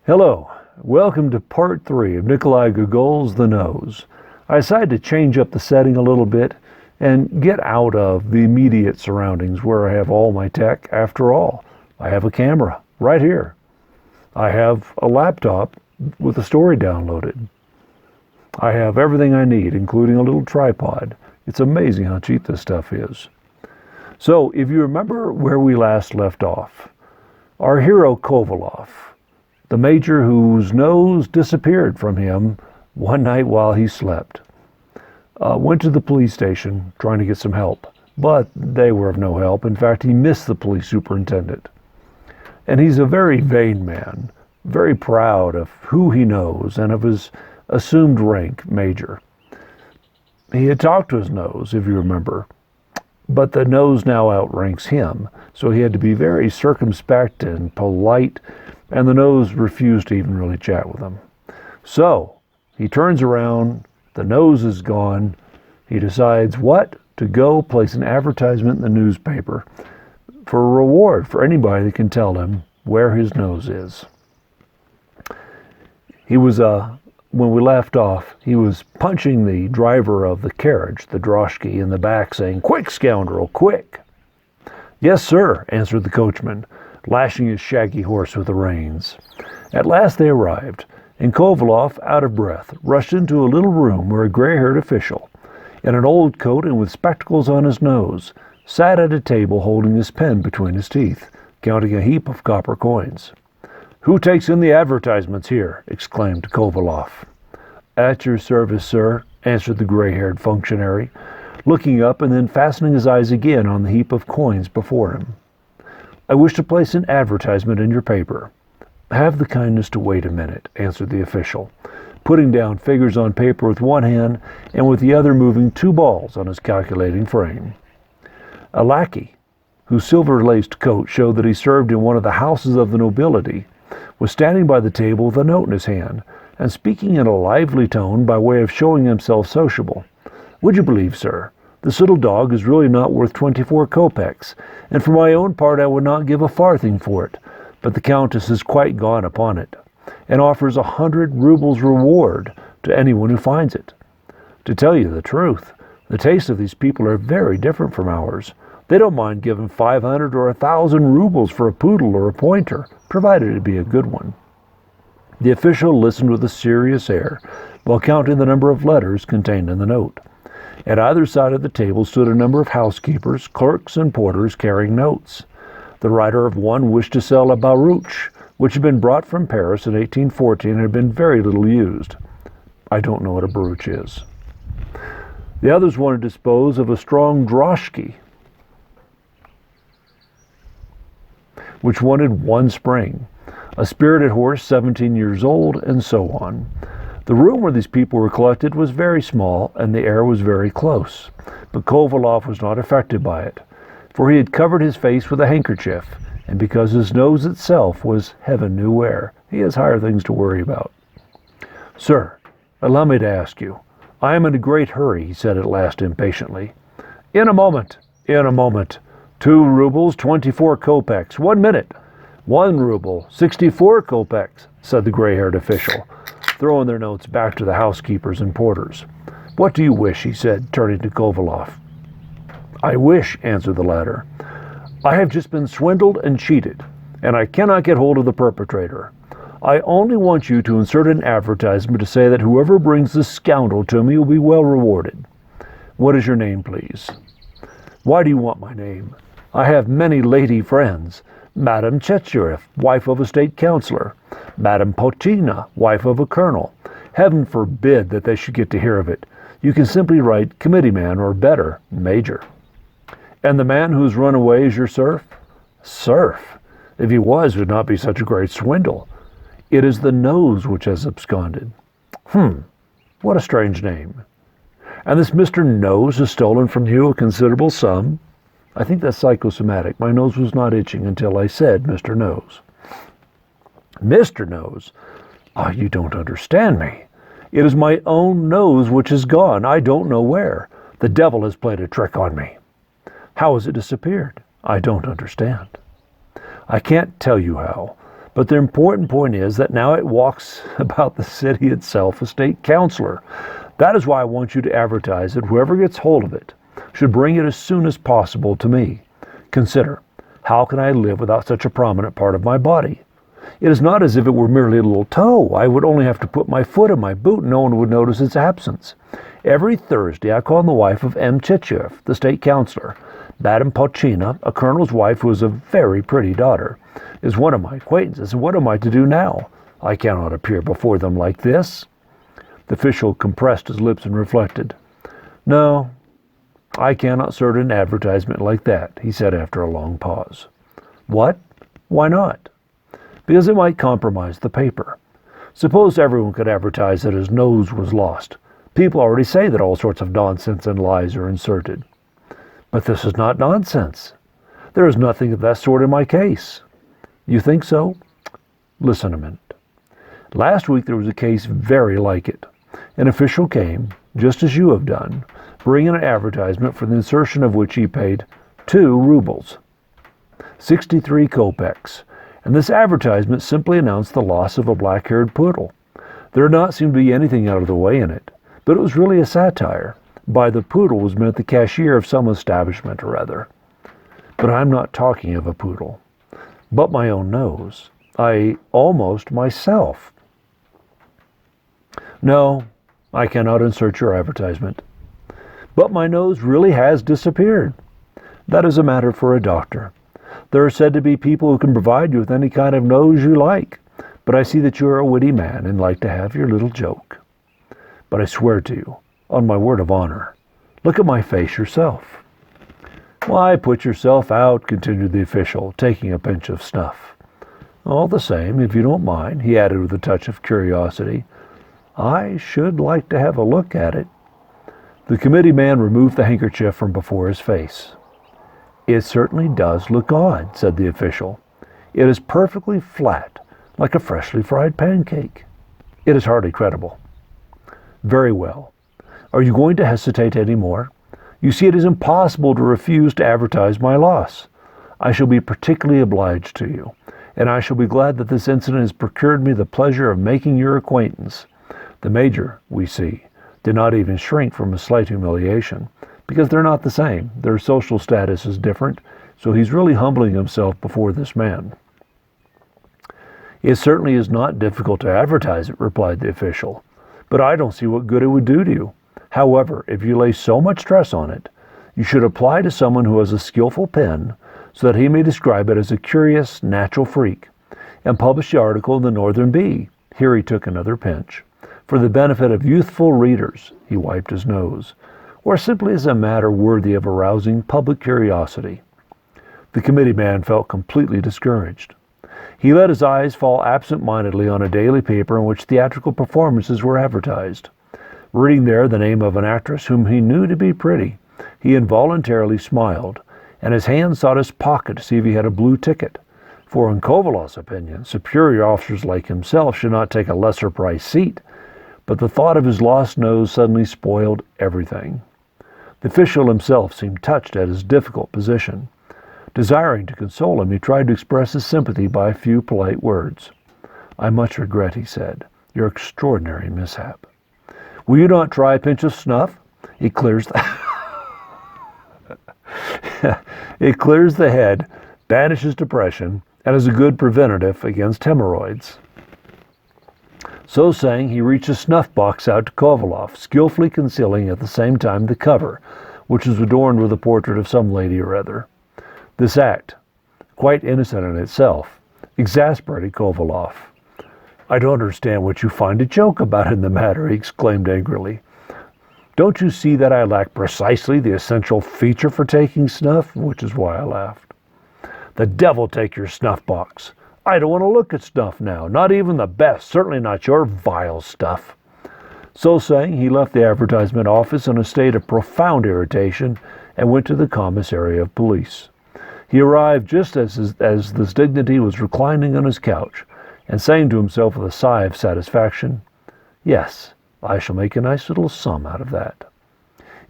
Hello, welcome to part 3 of Nikolai Gogol's The Nose. I decided to change up the setting a little bit and get out of the immediate surroundings where I have all my tech. After all, I have a camera right here. I have a laptop with a story downloaded. I have everything I need, including a little tripod. It's amazing how cheap this stuff is. So, if you remember where we last left off, our hero Kovalov, the major whose nose disappeared from him one night while he slept, went to the police station trying to get some help, but they were of no help. In fact, he missed the police superintendent. And he's a very vain man, very proud of who he knows and of his assumed rank, major. He had talked to his nose, if you remember, but the nose now outranks him, so he had to be very circumspect and polite, and the nose refused to even really chat with him. So he turns around, the nose is gone. He decides to go place an advertisement in the newspaper for a reward for anybody that can tell him where his nose is. He was, when we left off, he was punching the driver of the carriage, the droshky, in the back, saying, "Quick, scoundrel, quick!" "Yes, sir," answered the coachman, lashing his shaggy horse with the reins. At last they arrived, and Kovalov, out of breath, rushed into a little room where a gray-haired official, in an old coat and with spectacles on his nose, sat at a table holding his pen between his teeth, counting a heap of copper coins. "Who takes in the advertisements here?" exclaimed Kovalov. "At your service, sir," answered the gray-haired functionary, looking up and then fastening his eyes again on the heap of coins before him. "I wish to place an advertisement in your paper." "Have the kindness to wait a minute," answered the official, putting down figures on paper with one hand and with the other moving 2 balls on his calculating frame. A lackey, whose silver-laced coat showed that he served in one of the houses of the nobility, was standing by the table with a note in his hand and speaking in a lively tone by way of showing himself sociable. "Would you believe, sir, this little dog is really not worth 24 kopecks, and for my own part I would not give a farthing for it, but the Countess has quite gone upon it, and offers 100 rubles reward to anyone who finds it. To tell you the truth, the tastes of these people are very different from ours. They don't mind giving 500 or 1,000 rubles for a poodle or a pointer, provided it be a good one." The official listened with a serious air while counting the number of letters contained in the note. At either side of the table stood a number of housekeepers, clerks, and porters carrying notes. The writer of one wished to sell a barouche, which had been brought from Paris in 1814 and had been very little used. I don't know what a barouche is. The others wanted to dispose of a strong droshky, which wanted 1 spring, a spirited horse 17 years old, and so on. The room where these people were collected was very small, and the air was very close, but Kovalov was not affected by it, for he had covered his face with a handkerchief, and because his nose itself was heaven knew where, he has higher things to worry about. "Sir, allow me to ask you. I am in a great hurry," he said at last impatiently. In a moment. 2 rubles, 24 kopecks. 1 minute. 1 ruble, 64 kopecks, said the gray-haired official, throwing their notes back to the housekeepers and porters. "What do you wish?" he said, turning to Kovalov. "I wish," answered the latter. "I have just been swindled and cheated, and I cannot get hold of the perpetrator. I only want you to insert an advertisement to say that whoever brings this scoundrel to me will be well rewarded. What is your name, please?" "Why do you want my name? I have many lady friends. Madame Tchetcherev, wife of a state councillor. Madame Potina, wife of a colonel. Heaven forbid that they should get to hear of it. You can simply write committeeman, or better, major." "And the man who has run away is your serf?" "Serf? If he was, it would not be such a great swindle. It is the nose which has absconded." What a strange name. "And this Mr. Nose has stolen from you a considerable sum?" I think that's psychosomatic. My nose was not itching until I said Mr. Nose. "Mr. Nose? Ah, you don't understand me. It is my own nose which is gone. I don't know where. The devil has played a trick on me." "How has it disappeared?" "I don't understand." "I can't tell you how, But the important point is that now it walks about the city itself, a state councilor. That is why I want you to advertise that whoever gets hold of it should bring it as soon as possible to me. Consider, how can I live without such a prominent part of my body? It is not as if it were merely a little toe. I would only have to put my foot in my boot and no one would notice its absence. Every Thursday I call on the wife of M. Chichev, the state councilor. Madame Pochina, a colonel's wife who is a very pretty daughter, is one of my acquaintances. And what am I to do now? I cannot appear before them like this. The official compressed his lips and reflected. No, I cannot insert an advertisement like that, he said after a long pause. What? Why not? Because it might compromise the paper. Suppose everyone could advertise that his nose was lost. People already say that all sorts of nonsense and lies are inserted. But this is not nonsense. There is nothing of that sort in my case. You think so? Listen a minute. Last week there was a case very like it. An official came, just as you have done, bringing an advertisement for the insertion of which he paid 2 rubles, 63 kopecks, and this advertisement simply announced the loss of a black-haired poodle. There did not seem to be anything out of the way in it, but it was really a satire. By the poodle was meant the cashier of some establishment or other. But I'm not talking of a poodle, but my own nose. Almost myself. No, I cannot insert your advertisement. But my nose really has disappeared. That is a matter for a doctor. There are said to be people who can provide you with any kind of nose you like, but I see that you are a witty man and like to have your little joke. But I swear to you, on my word of honor, look at my face yourself. Why, put yourself out, continued the official, taking a pinch of snuff. All the same, if you don't mind, he added with a touch of curiosity, I should like to have a look at it. The committee man removed the handkerchief from before his face. It certainly does look odd, said the official. It is perfectly flat, like a freshly fried pancake. It is hardly credible. Very well. Are you going to hesitate any more? You see, it is impossible to refuse to advertise my loss. I shall be particularly obliged to you, and I shall be glad that this incident has procured me the pleasure of making your acquaintance. The major, we see, did not even shrink from a slight humiliation, because they're not the same. Their social status is different, so he's really humbling himself before this man. It certainly is not difficult to advertise it, replied the official, but I don't see what good it would do to you. However, if you lay so much stress on it, you should apply to someone who has a skillful pen so that he may describe it as a curious natural freak, and publish the article in the Northern Bee. Here he took another pinch. For the benefit of youthful readers, he wiped his nose, or simply as a matter worthy of arousing public curiosity. The committee man felt completely discouraged. He let his eyes fall absent-mindedly on a daily paper in which theatrical performances were advertised. Reading there the name of an actress whom he knew to be pretty, he involuntarily smiled, and his hand sought his pocket to see if he had a blue ticket. For in Kovalov's opinion, superior officers like himself should not take a lesser-priced seat, but the thought of his lost nose suddenly spoiled everything. The official himself seemed touched at his difficult position. Desiring to console him, he tried to express his sympathy by a few polite words. I much regret, he said, your extraordinary mishap. Will you not try a pinch of snuff? It clears the head, banishes depression, and is a good preventative against hemorrhoids. So saying, he reached a snuff box out to Kovalov, skillfully concealing at the same time the cover, which was adorned with a portrait of some lady or other. This act, quite innocent in itself, exasperated Kovalov. I don't understand what you find a joke about in the matter, he exclaimed angrily. Don't you see that I lack precisely the essential feature for taking snuff? Which is why I laughed. The devil take your snuff box. I don't want to look at snuff now, not even the best, certainly not your vile stuff. So saying, he left the advertisement office in a state of profound irritation and went to the commissary of police. He arrived just as this dignity was reclining on his couch, and saying to himself with a sigh of satisfaction, yes, I shall make a nice little sum out of that.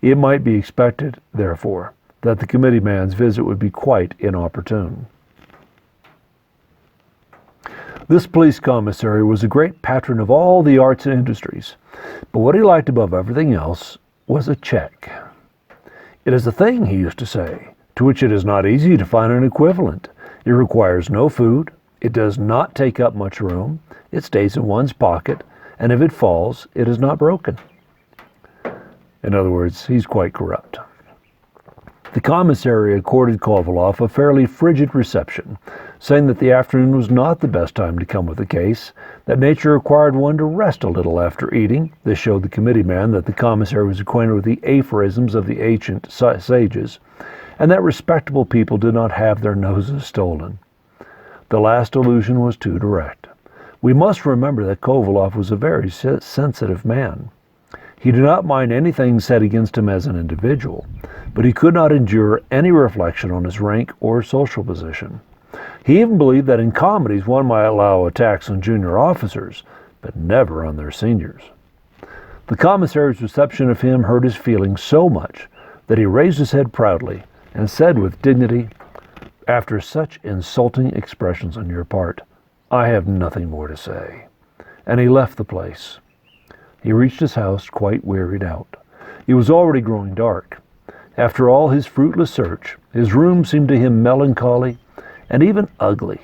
It might be expected, therefore, that the committee man's visit would be quite inopportune. This police commissary was a great patron of all the arts and industries, but what he liked above everything else was a check. It is a thing, he used to say, to which it is not easy to find an equivalent. It requires no food, it does not take up much room, it stays in one's pocket, and if it falls, it is not broken. In other words, he's quite corrupt. The commissary accorded Kovalov a fairly frigid reception, saying that the afternoon was not the best time to come with the case, that nature required one to rest a little after eating. This showed the committee man that the commissary was acquainted with the aphorisms of the ancient sages, and that respectable people did not have their noses stolen. The last allusion was too direct. We must remember that Kovalov was a very sensitive man. He did not mind anything said against him as an individual, but he could not endure any reflection on his rank or social position. He even believed that in comedies one might allow attacks on junior officers, but never on their seniors. The commissary's reception of him hurt his feelings so much that he raised his head proudly and said with dignity, "After such insulting expressions on your part, I have nothing more to say." And he left the place. He reached his house quite wearied out. It was already growing dark. After all his fruitless search, his room seemed to him melancholy and even ugly.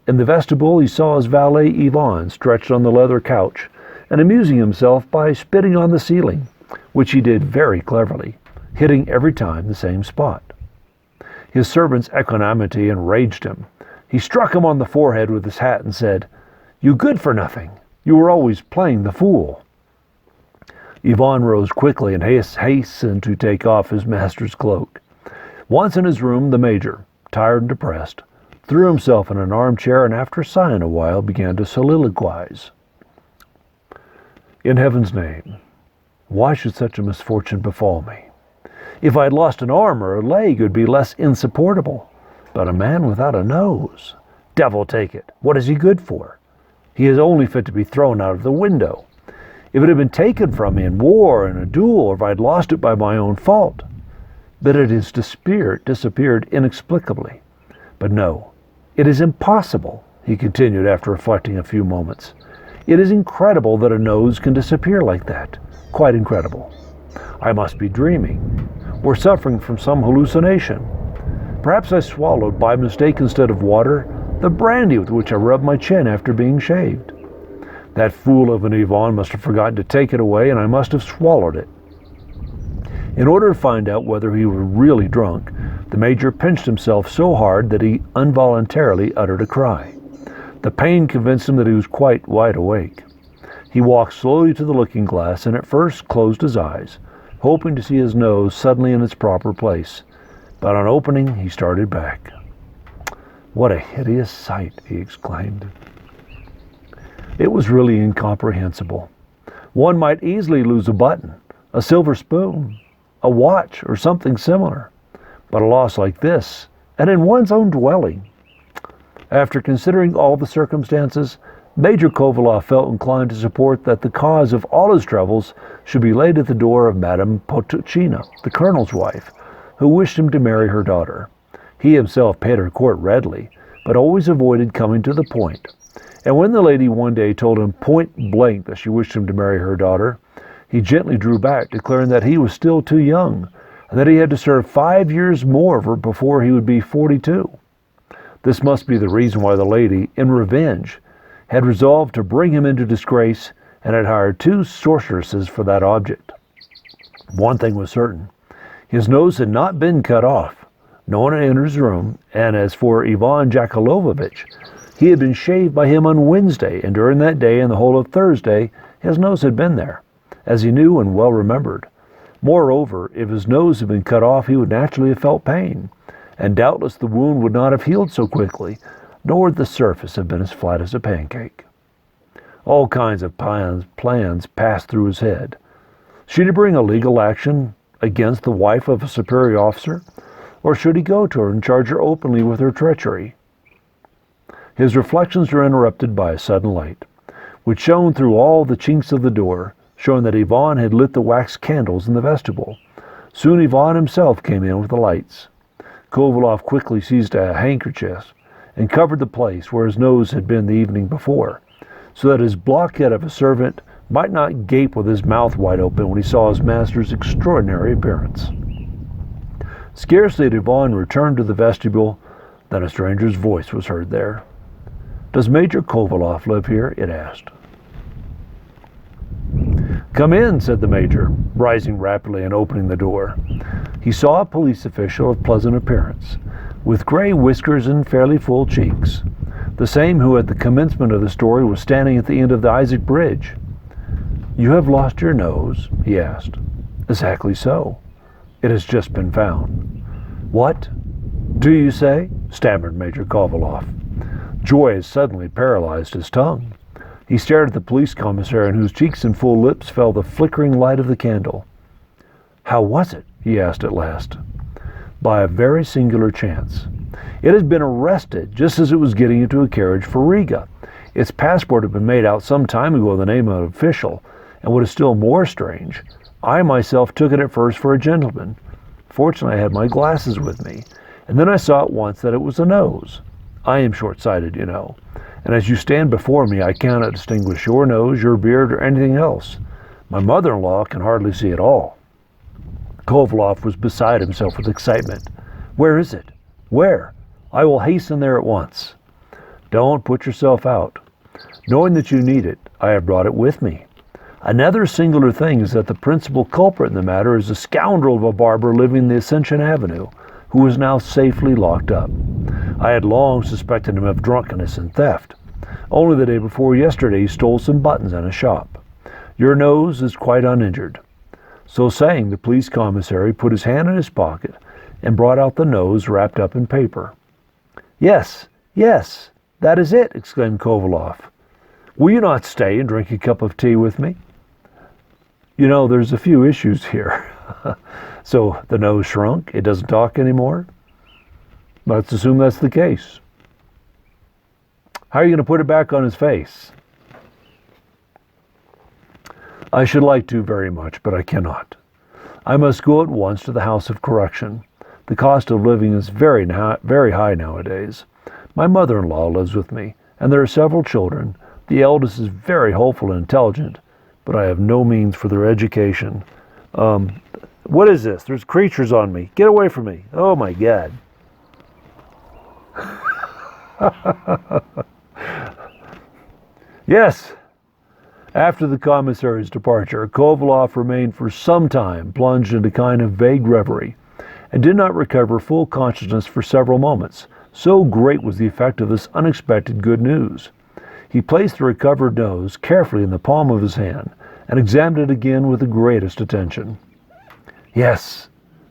In the vestibule he saw his valet Ivan stretched on the leather couch and amusing himself by spitting on the ceiling, which he did very cleverly, hitting every time the same spot. His servant's equanimity enraged him. He struck him on the forehead with his hat and said, "You good-for-nothing! You were always playing the fool." Ivan rose quickly and hastened to take off his master's cloak. Once in his room, the major, tired and depressed, threw himself in an armchair and after sighing a while began to soliloquize. "In heaven's name, why should such a misfortune befall me? If I had lost an arm or a leg, it would be less insupportable. But a man without a nose, devil take it, what is he good for? He is only fit to be thrown out of the window. If it had been taken from me in war, in a duel, or if I had lost it by my own fault. But it has disappeared inexplicably. But no, it is impossible," he continued after reflecting a few moments. "It is incredible that a nose can disappear like that. Quite incredible. I must be dreaming, or suffering from some hallucination. Perhaps I swallowed, by mistake instead of water, the brandy with which I rubbed my chin after being shaved. That fool of an Ivan must have forgotten to take it away, and I must have swallowed it." In order to find out whether he were really drunk, the major pinched himself so hard that he involuntarily uttered a cry. The pain convinced him that he was quite wide awake. He walked slowly to the looking-glass and at first closed his eyes, hoping to see his nose suddenly in its proper place. But on opening, he started back. "What a hideous sight!" he exclaimed. It was really incomprehensible. One might easily lose a button, a silver spoon, a watch, or something similar. But a loss like this, and in one's own dwelling. After considering all the circumstances, Major Kovalov felt inclined to support that the cause of all his troubles should be laid at the door of Madame Potuchina, the colonel's wife, who wished him to marry her daughter. He himself paid her court readily, but always avoided coming to the point. And when the lady one day told him point blank that she wished him to marry her daughter, he gently drew back, declaring that he was still too young, and that he had to serve 5 years more before he would be 42. This must be the reason why the lady, in revenge, had resolved to bring him into disgrace and had hired 2 sorceresses for that object. One thing was certain. His nose had not been cut off. No one had entered his room, and as for Ivan Yakovlevich, he had been shaved by him on Wednesday, and during that day and the whole of Thursday, his nose had been there, as he knew and well remembered. Moreover, if his nose had been cut off, he would naturally have felt pain, and doubtless the wound would not have healed so quickly, nor would the surface have been as flat as a pancake. All kinds of plans passed through his head. Should he bring a legal action against the wife of a superior officer, or should he go to her and charge her openly with her treachery? His reflections were interrupted by a sudden light, which shone through all the chinks of the door, showing that Ivan had lit the wax candles in the vestibule. Soon Ivan himself came in with the lights. Kovalov quickly seized a handkerchief and covered the place where his nose had been the evening before, so that his blockhead of a servant might not gape with his mouth wide open when he saw his master's extraordinary appearance. Scarcely had Yvonne returned to the vestibule than a stranger's voice was heard there. "Does Major Kovaloff live here?" it asked. "Come in," said the major, rising rapidly and opening the door. He saw a police official of pleasant appearance, with gray whiskers and fairly full cheeks, the same who at the commencement of the story was standing at the end of the Isaac Bridge. "You have lost your nose?" he asked. "Exactly so. It has just been found." "What do you say?" stammered Major Kovaloff. Joy had suddenly paralyzed his tongue. He stared at the police commissary, in whose cheeks and full lips fell the flickering light of the candle. "How was it?" he asked at last. "By a very singular chance. It had been arrested just as it was getting into a carriage for Riga. Its passport had been made out some time ago in the name of an official, and what is still more strange, I myself took it at first for a gentleman. Fortunately, I had my glasses with me, and then I saw at once that it was a nose. I am short-sighted, you know, and as you stand before me, I cannot distinguish your nose, your beard, or anything else. My mother-in-law can hardly see at all." Kovaloff was beside himself with excitement. "Where is it? Where? I will hasten there at once." "Don't put yourself out. Knowing that you need it, I have brought it with me. Another singular thing is that the principal culprit in the matter is a scoundrel of a barber living in the Ascension Avenue, who is now safely locked up. I had long suspected him of drunkenness and theft. Only the day before yesterday he stole some buttons in a shop. Your nose is quite uninjured." So saying, the police commissary put his hand in his pocket and brought out the nose wrapped up in paper. Yes, that is it," exclaimed Kovaloff. "Will you not stay and drink a cup of tea with me? You know, there's a few issues here." "So the nose shrunk? It doesn't talk anymore?" "Let's assume that's the case. How are you going to put it back on his face?" "I should like to very much, but I cannot. I must go at once to the House of Correction. The cost of living is very high nowadays. My mother-in-law lives with me, and there are several children. The eldest is very hopeful and intelligent, but I have no means for their education. What is this? There's creatures on me. Get away from me. Oh, my God." Yes. After the commissary's departure, Kovaloff remained for some time plunged into a kind of vague reverie, and did not recover full consciousness for several moments. So great was the effect of this unexpected good news. He placed the recovered nose carefully in the palm of his hand, and examined it again with the greatest attention. "Yes,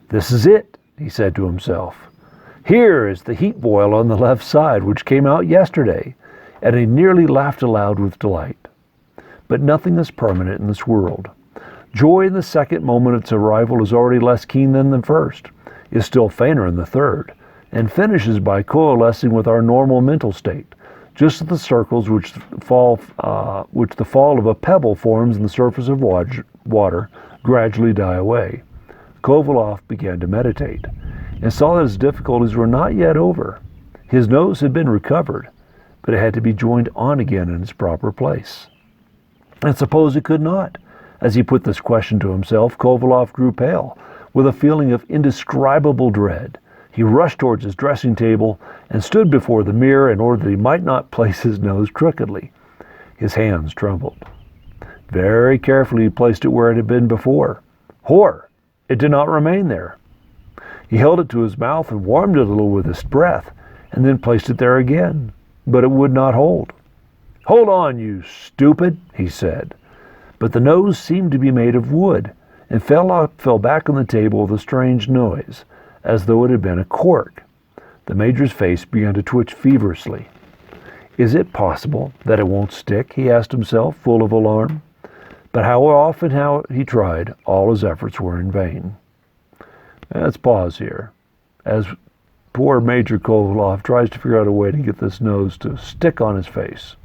this is it," he said to himself. "Here is the heat boil on the left side, which came out yesterday," and he nearly laughed aloud with delight. But nothing is permanent in this world. Joy in the second moment of its arrival is already less keen than the first, is still fainter in the third, and finishes by coalescing with our normal mental state, just as the circles which the fall of a pebble forms in the surface of water gradually die away. Kovaloff began to meditate, and saw that his difficulties were not yet over. His nose had been recovered, but it had to be joined on again in its proper place. And suppose it could not? As he put this question to himself, Kovaloff grew pale, with a feeling of indescribable dread. He rushed towards his dressing table and stood before the mirror in order that he might not place his nose crookedly. His hands trembled. Very carefully he placed it where it had been before. Horror! It did not remain there. He held it to his mouth and warmed it a little with his breath, and then placed it there again, but it would not hold. "Hold on, you stupid," he said. But the nose seemed to be made of wood, and fell back on the table with a strange noise, as though it had been a cork. The major's face began to twitch feverishly. "Is it possible that it won't stick?" he asked himself, full of alarm. But how he tried, all his efforts were in vain. Let's pause here, as poor Major Kovaloff tries to figure out a way to get this nose to stick on his face.